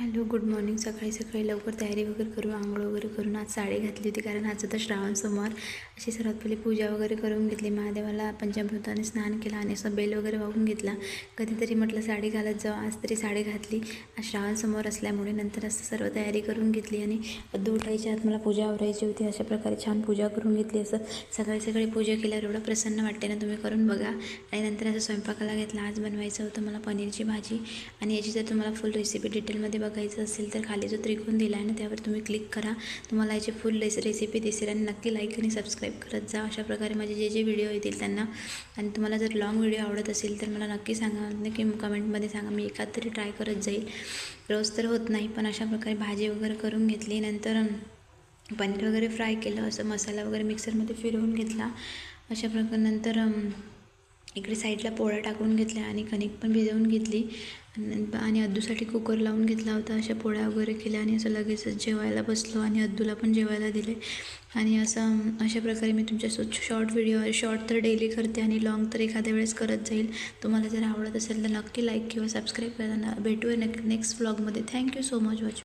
Hello, good morning. सकाळी सकाळी लवकर तयारी वगैरे करून आंघोळ वगैरे करून आज साडी घातली होती, कारण आज तर श्रावण सोमवार. अशी सर्वात पहिली पूजा वगैरे करून घेतली. महादेवाला पंचामृताने स्नान केला आणि असं बेल वगैरे वाहून घेतला. कधीतरी म्हटलं साडी घालत जाऊ, आज तरी साडी घातली. आज श्रावण सोमवार असल्यामुळे नंतर असं सर्व तयारी करून घेतली आणि अद्दू उठायच्या आत मला पूजा आवरायची होती. अशा प्रकारे छान पूजा करून घेतली. असं सकाळी सकाळी पूजा केल्यावर एवढं प्रसन्न वाटते ना, तुम्ही करून बघा. आणि नंतर असं स्वयंपाकाला घेतला. आज बनवायचं होतं मला पनीरची भाजी, आणि याची जर तुम्हाला फुल रेसिपी डिटेलमध्ये बघायचं असेल तर खाली जो त्रिकोण दिला आहे ना, त्यावर तुम्ही क्लिक करा. तुम्हाला याची फुल रेसिपी दिसेल. आणि नक्की लाईक आणि सबस्क्राईब करत जा. अशा प्रकारे माझे जे व्हिडिओ येतील त्यांना. आणि तुम्हाला जर लॉंग व्हिडिओ आवडत असेल तर मला नक्की सांगा, नक्की कमेंटमध्ये सांगा. मी एखाद तरी ट्राय करत जाईल. रोज तर होत नाही, पण अशा प्रकारे भाजी वगैरे करून घेतली. नंतर पनीर वगैरे फ्राय केलं. असं मसाला वगैरे मिक्सरमध्ये फिरवून घेतला. अशा प्रकारे नंतर इकडे साईडला पोळ्या टाकून घेतल्या आणि कणिक पण भिजवून घेतली. आणि अद्दूसाठी कुकर लावून घेतला होता. अशा पोळ्या वगैरे केल्या आणि असं लगेचच जेवायला बसलो आणि अद्दूला पण जेवायला दिले. आणि अशा प्रकारे मी तुमच्यासोबत शॉर्ट तर डेली करते आणि लॉंग तर एखाद्या वेळेस करत जाईल. तुम्हाला जर आवडत असेल तर नक्की लाईक किंवा सबस्क्राईब करा. भेटूया नेक्स्ट व्लॉगमध्ये. Thank you so much watching.